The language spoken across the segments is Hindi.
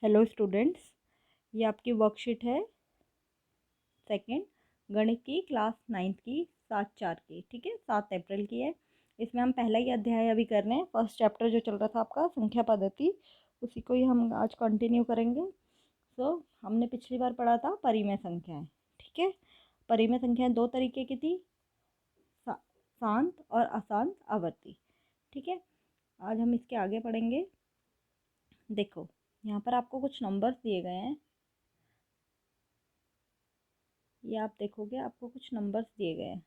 हेलो स्टूडेंट्स, ये आपकी वर्कशीट है सेकंड गणित की क्लास 9th की 7/4 की। ठीक है, 7 अप्रैल की है। इसमें हम पहला ही अध्याय अभी कर रहे हैं। फर्स्ट चैप्टर जो चल रहा था आपका संख्या पद्धति, उसी को ही हम आज कंटिन्यू करेंगे। हमने पिछली बार पढ़ा था परिमेय संख्याएं। ठीक है, परिमेय संख्याएं दो तरीके की थी, शांत और अशांत आवर्ती। ठीक है, आज हम इसके आगे पढ़ेंगे। देखो, यहाँ पर आपको कुछ नंबर्स दिए गए हैं। ये आप देखोगे, आपको कुछ नंबर्स दिए गए हैं।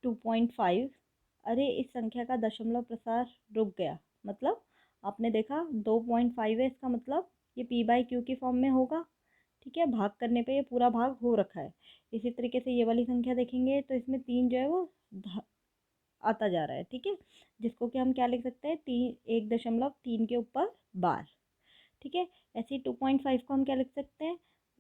2.5। अरे, इस संख्या का दशमलव प्रसार रुक गया, मतलब आपने देखा 2.5 है, इसका मतलब ये p/q की फॉर्म में होगा। ठीक है, भाग करने पे ये पूरा भाग हो रखा है। इसी तरीके से ये वाली संख्या देखेंगे तो इसमें 3 जो है वो आता जा रहा है। ठीक है, जिसको कि हम क्या लिख सकते हैं, 1.3 के ऊपर बार। ठीक है, ऐसे ही 2.5 को हम क्या लिख सकते हैं,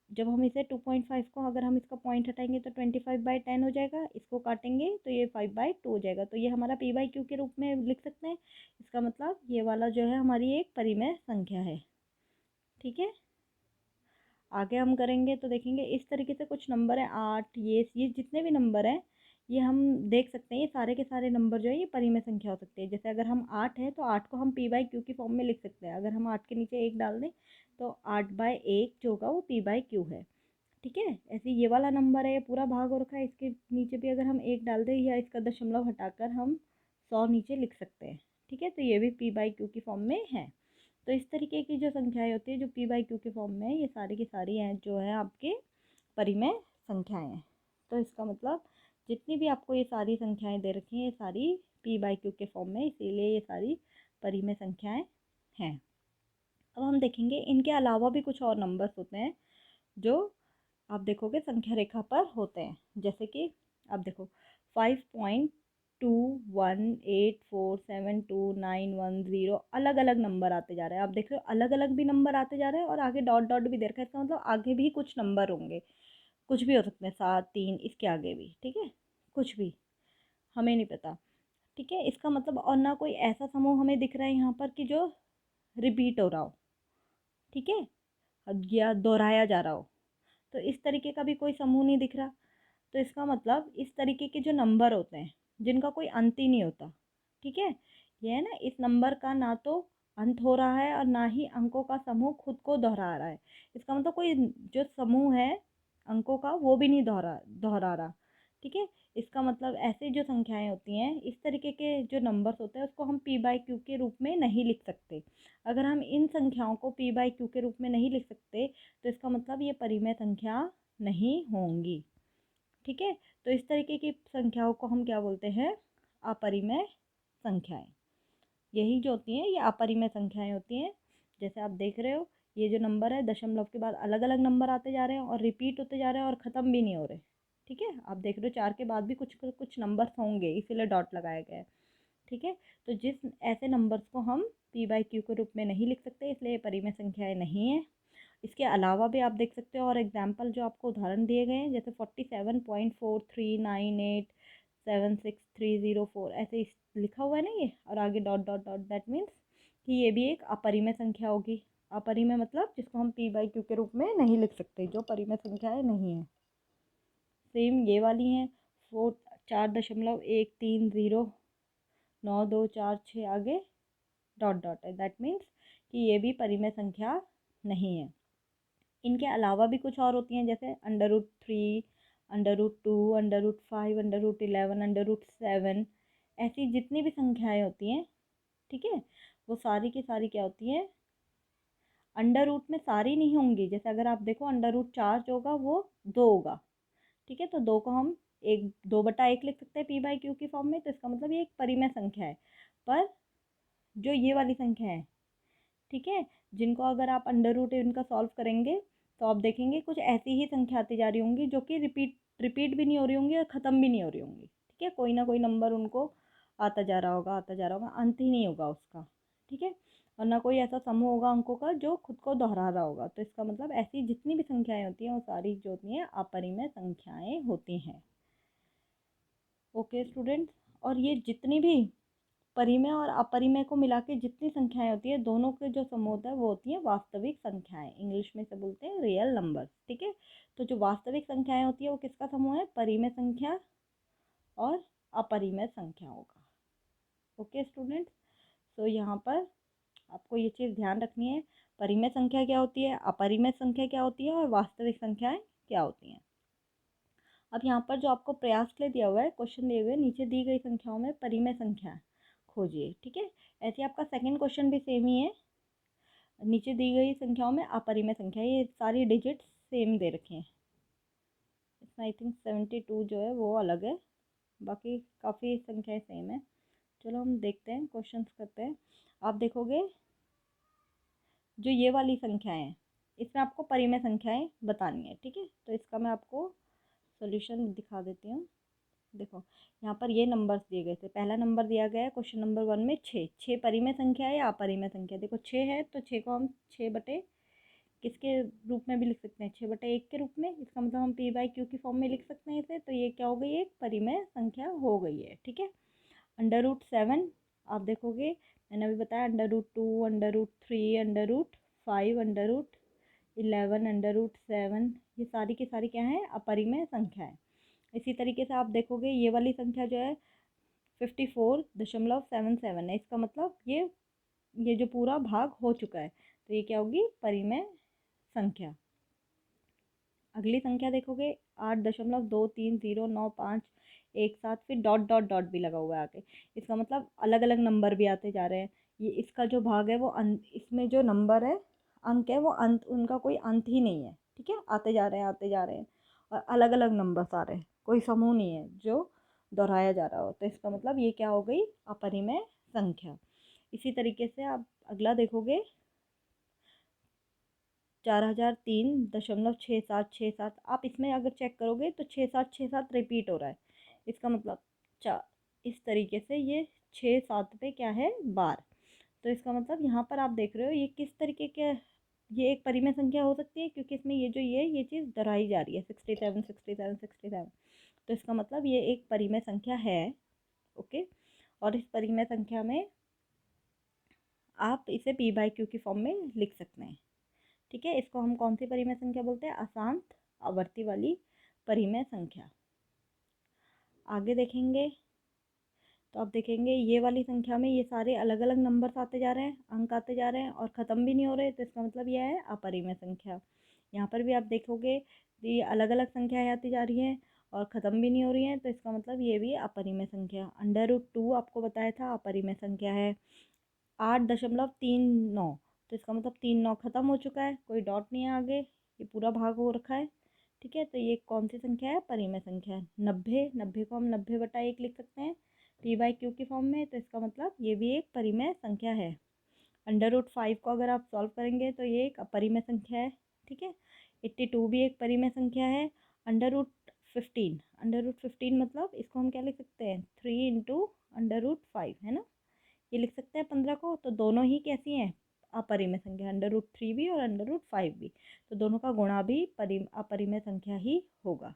जब हम इसे 2.5 को अगर हम इसका पॉइंट हटाएंगे तो 25/10 हो जाएगा। इसको काटेंगे तो ये 5/2 हो जाएगा। तो ये हमारा p/q के रूप में लिख सकते हैं। इसका मतलब ये वाला जो है हमारी एक परिमेय संख्या है। ठीक है, आगे हम करेंगे तो देखेंगे इस तरीके से कुछ नंबर है 8, ये जितने भी नंबर हैं, ये हम देख सकते हैं। ये सारे के सारे नंबर जो है ये परिमेय संख्या हो सकती है। जैसे अगर हम 8 है तो 8 को हम p/q की फॉर्म में लिख सकते हैं। अगर हम 8 के नीचे 1 डाल दें तो 8/1 जो होगा वो p/q है। ठीक है, ऐसे ये वाला नंबर है, ये पूरा भाग हो रखा है, इसके नीचे भी अगर हम 1 डाल दें या इसका दशमलव हटाकर हम 100 नीचे लिख सकते हैं। ठीक है, तो ये भी p/q की फॉर्म में है। तो इस तरीके की जो संख्याएं होती है जो p/q के फॉर्म में है, ये सारी की सारी हैं जो है आपके परिमेय संख्याएं हैं। तो इसका मतलब जितनी भी आपको ये सारी संख्याएं दे रखी हैं, ये सारी p/q के फॉर्म में, इसीलिए ये सारी परिमेय संख्याएं हैं। अब हम देखेंगे इनके अलावा भी कुछ और नंबर्स होते हैं जो आप देखोगे संख्या रेखा पर होते हैं। जैसे कि आप देखो 5.2184729110 अलग अलग नंबर आते जा रहे हैं। आप देख रहे हो, अलग अलग भी नंबर आते जा रहे हैं और आगे डॉट डॉट भी दे रखा है। इसका मतलब आगे भी कुछ नंबर होंगे, कुछ भी हो सकते हैं, 7 3 इसके आगे भी। ठीक है, कुछ भी, हमें नहीं पता। ठीक है, इसका मतलब और ना कोई ऐसा समूह हमें दिख रहा है यहाँ पर कि जो रिपीट हो रहा हो। ठीक है, या दोहराया जा रहा हो, तो इस तरीके का भी कोई समूह नहीं दिख रहा। तो इसका मतलब इस तरीके के जो नंबर होते हैं जिनका कोई अंत ही नहीं होता। ठीक है, ये है ना, इस नंबर का ना तो अंत हो रहा है और ना ही अंकों का समूह खुद को दोहरा रहा है। इसका मतलब कोई जो समूह है अंकों का वो भी नहीं दोहरा दोहरा रहा। ठीक है, इसका मतलब ऐसे जो संख्याएं होती हैं, इस तरीके के जो नंबर्स होते हैं, उसको हम p/q के रूप में नहीं लिख सकते। अगर हम इन संख्याओं को p/q के रूप में नहीं लिख सकते तो इसका मतलब ये परिमेय संख्या नहीं होंगी। ठीक है, तो इस तरीके की संख्याओं को हम क्या बोलते हैं, अपरिमेय संख्याएं। यही जो होती हैं ये अपरिमेय संख्याएं होती हैं। जैसे आप देख रहे हो, ये जो नंबर है दशमलव के बाद अलग अलग नंबर आते जा रहे हैं और रिपीट होते जा रहे हैं और ख़त्म भी नहीं हो रहे। ठीक है, आप देख रहे हो 4 के बाद भी कुछ कुछ नंबर्स होंगे, इसीलिए डॉट लगाया गया है। ठीक है, तो जिस ऐसे नंबर्स को हम p/q के रूप में नहीं लिख सकते, इसलिए ये परिमेय संख्याएं नहीं है। इसके अलावा भी आप देख सकते हो और एग्जाम्पल जो आपको उदाहरण दिए गए हैं, जैसे 47.4398763004 ऐसे लिखा हुआ है ना ये, और आगे dot dot dot, that means कि ये भी एक अपरिमेय संख्या होगी। अपरिमेय मतलब जिसको हम p/q के रूप में नहीं लिख सकते, जो परिमेय संख्याएं नहीं है। सेम ये वाली हैं 4.13092446 आगे डॉट डॉट है, दैट मीन्स कि ये भी परिमेय संख्या नहीं है। इनके अलावा भी कुछ और होती हैं, जैसे √3, √2, √5, √11, √7 ऐसी जितनी भी संख्याएं होती हैं। ठीक है, वो सारी की सारी क्या होती हैं, अंडर रूट में सारी नहीं होंगी। जैसे अगर आप देखो √4 जो होगा वो 2 होगा। ठीक है, तो 2 को हम 2/1 लिख सकते हैं p/q की फॉर्म में। तो इसका मतलब ये एक परिमेय संख्या है। पर जो ये वाली संख्या है, ठीक है, जिनको अगर आप अंडर रूट इनका सॉल्व करेंगे तो आप देखेंगे कुछ ऐसी ही संख्या आती जा रही होंगी जो कि रिपीट भी नहीं हो रही होंगी और ख़त्म भी नहीं हो रही होंगी। ठीक है, कोई ना कोई नंबर उनको आता जा रहा होगा, आता जा रहा होगा, अंत ही नहीं होगा उसका। ठीक है, और ना कोई ऐसा समूह होगा अंकों का जो खुद को दोहरा रहा होगा। तो इसका मतलब ऐसी जितनी भी संख्याएं होती हैं वो सारी जो होती हैं अपरिमेय संख्याएं होती हैं। ओके स्टूडेंट्स, और ये जितनी भी परिमेय और अपरिमेय को मिला के जितनी संख्याएं होती है दोनों के जो समूह होता है वो होती है वास्तविक संख्याएं। इंग्लिश में से बोलते हैं रियल नंबर। ठीक है, तो जो वास्तविक संख्याएं होती है वो किसका समूह है? परिमेय संख्या और अपरिमेय संख्याओं का। ओके स्टूडेंट्स, तो यहाँ पर आपको ये चीज़ ध्यान रखनी है, परिमेय संख्या क्या होती है, अपरिमेय संख्या क्या होती है और वास्तविक संख्याएं क्या होती हैं। अब यहाँ पर जो आपको प्रयास के लिए दिया हुआ है, क्वेश्चन दिए हुए नीचे दी गई संख्याओं में परिमेय संख्या खोजिए। ठीक है, ऐसे आपका सेकंड क्वेश्चन भी सेम ही है, नीचे दी गई संख्याओं में अपरिमेय संख्या, ये सारी डिजिट्स सेम दे रखे हैं। इसमें आई थिंक 72 जो है वो अलग है, बाकी काफ़ी संख्याएं सेम है। चलो हम देखते हैं, क्वेश्चंस करते हैं। आप देखोगे जो ये वाली संख्याएं हैं इसमें आपको परिमेय संख्याएं बतानी है। ठीक है, तो इसका मैं आपको सॉल्यूशन दिखा देती हूँ। देखो यहाँ पर ये नंबर्स दिए गए थे, पहला नंबर दिया गया है क्वेश्चन नंबर 1 में 6। 6 परिमेय संख्या है या अपरिमेय संख्या? देखो 6 है तो 6 को हम 6 बटे किसके रूप में भी लिख सकते हैं? 6/1 के रूप में। इसका मतलब हम पी बाई क्यू की फॉर्म में लिख सकते हैं इसे। तो ये क्या हो गई? एक परिमेय संख्या हो गई है। ठीक है, √7 आप देखोगे, मैंने अभी बताया √2, √3, √5, √11, √7, ये सारी की सारी क्या है? अपरिमेय संख्या है। इसी तरीके से आप देखोगे ये वाली संख्या जो है 54.77 है, इसका मतलब ये जो पूरा भाग हो चुका है, तो ये क्या होगी? परिमेय संख्या। अगली संख्या देखोगे 8.230951 फिर डॉट डॉट डॉट भी लगा हुआ है आगे, इसका मतलब अलग अलग नंबर भी आते जा रहे हैं। ये इसका जो भाग है वो इसमें जो नंबर है, अंक है, वो अंत, उनका कोई अंत ही नहीं है। ठीक है, आते जा रहे हैं आते जा रहे हैं और अलग अलग नंबर्स आ रहे हैं, कोई समूह नहीं है जो दोहराया जा रहा हो। तो इसका मतलब ये क्या हो गई? अपरिमेय संख्या। इसी तरीके से आप अगला देखोगे 4003.6767। आप इसमें अगर चेक करोगे तो 6767 रिपीट हो रहा है, इसका मतलब इस तरीके से ये 6-7 पे क्या है? बार। तो इसका मतलब यहाँ पर आप देख रहे हो ये किस तरीके के, ये एक परिमेय संख्या हो सकती है क्योंकि इसमें ये चीज़ दोहराई जा रही है 67 67 67। तो इसका मतलब ये एक परिमेय संख्या है। ओके, और इस परिमेय संख्या में आप इसे पी बाई क्यू की फॉर्म में लिख सकते हैं। ठीक है, इसको हम कौन सी परिमेय संख्या बोलते हैं? अशांत आवर्ती वाली परिमेय संख्या। आगे देखेंगे तो आप देखेंगे ये वाली संख्या में ये सारे अलग अलग नंबर्स आते जा रहे हैं, अंक आते जा रहे हैं और ख़त्म भी नहीं हो रहे, तो इसका मतलब यह है अपरिमेय संख्या। यहाँ पर भी आप देखोगे ये अलग अलग संख्याएं आती जा रही हैं और ख़त्म भी नहीं हो रही हैं, तो इसका मतलब ये भी अपरिमेय संख्या। √2 आपको बताया था अपरिमेय संख्या है। 8.39, तो इसका मतलब 3 9 ख़त्म हो चुका है, कोई डॉट नहीं है आगे, ये पूरा भाग हो रखा है। ठीक है, तो ये कौन सी संख्या है? परिमेय संख्या है। 90 को हम 90/1 लिख सकते हैं पी बाई क्यू की फॉर्म में, तो इसका मतलब ये भी एक परिमेय संख्या है। √5 को अगर आप सॉल्व करेंगे तो ये एक अपरिमेय संख्या है। ठीक है, 82 भी एक परिमेय संख्या है। √15 मतलब इसको हम क्या लिख सकते हैं? 3 × √5 है ना, ये लिख सकते हैं 15 को। तो दोनों ही कैसी हैं? अपरिमेय संख्या, √3 भी और √5 भी, तो दोनों का गुणा भी अपरिमेय संख्या ही होगा।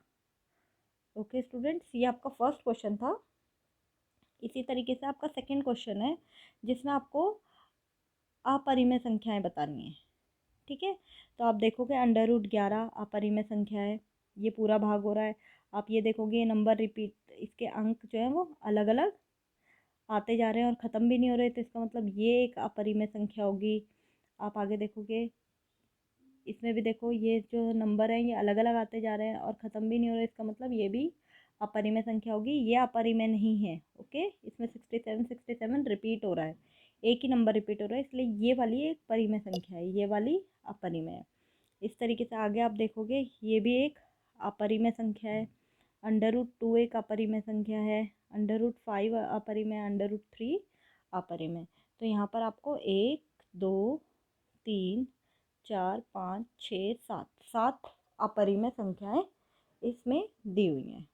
ओके स्टूडेंट्स, ये आपका फर्स्ट क्वेश्चन था। इसी तरीके से आपका सेकंड क्वेश्चन है जिसमें आपको अपरिमेय संख्याएं बतानी है। ठीक है, तो आप देखोगे √11 अपरिमेय संख्या है, ये पूरा भाग हो रहा है। आप ये देखोगे ये नंबर रिपीट, इसके अंक जो है वो अलग अलग आते जा रहे हैं और ख़त्म भी नहीं हो रहे, तो इसका मतलब ये एक अपरिमेय संख्या होगी। आप आगे देखोगे इसमें भी देखो ये जो नंबर हैं ये अलग अलग आते जा रहे हैं और ख़त्म भी नहीं हो रहे, इसका मतलब ये भी अपरिमेय संख्या होगी। ये अपरिमेय नहीं है। ओके, इसमें 67 67 रिपीट हो रहा है, एक ही नंबर रिपीट हो रहा है, इसलिए ये वाली एक परिमेय संख्या है, ये वाली अपरिमेय है। इस तरीके से आगे आप देखोगे ये भी एक अपरिमेय संख्या है। √2 एक अपरिमेय संख्या है। √5 अपरिमेय, √3 अपरिमेय। तो यहाँ पर आपको 1 2 3 4 5 6 7 7 अपरिमेय संख्याएं इसमें दी हुई हैं।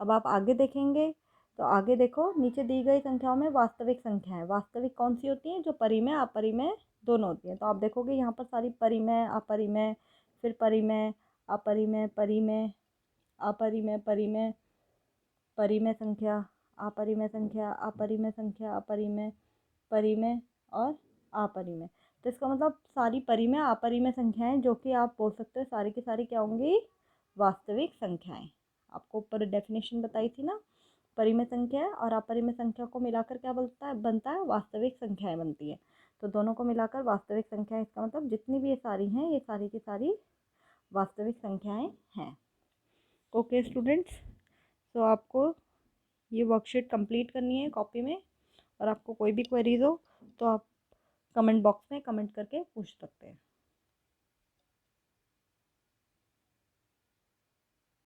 अब आप आगे देखेंगे तो आगे देखो नीचे दी गई संख्याओं में वास्तविक संख्या है। वास्तविक कौन सी होती हैं? जो परिमेय अपरिमेय दोनों होती हैं। तो आप देखोगे यहाँ पर सारी परिमेय अपरिमेय, फिर परिमेय अपरिमेय, परिमेय अपरिमेय, परिमेय परिमेय संख्या अपरिमेय संख्या, अपरिमेय संख्या, अपरिमेय, परिमेय और अपरिमेय। तो इसका मतलब सारी परिमेय अपरिमेय संख्याएं जो कि आप बोल सकते हो सारी की सारी क्या होंगी, वास्तविक संख्याएं। आपको ऊपर डेफिनेशन बताई थी ना, परिमेय संख्या और अपरिमेय संख्या को मिलाकर क्या बनता है वास्तविक संख्याएं बनती है। तो दोनों को मिलाकर वास्तविक संख्या, इसका मतलब जितनी भी ये सारी हैं ये सारी की सारी वास्तविक संख्याएं हैं। ओके स्टूडेंट्स, तो आपको ये वर्कशीट कंप्लीट करनी है कॉपी में, और आपको कोई भी क्वेरीज हो तो आप कमेंट बॉक्स में कमेंट करके पूछ सकते हैं।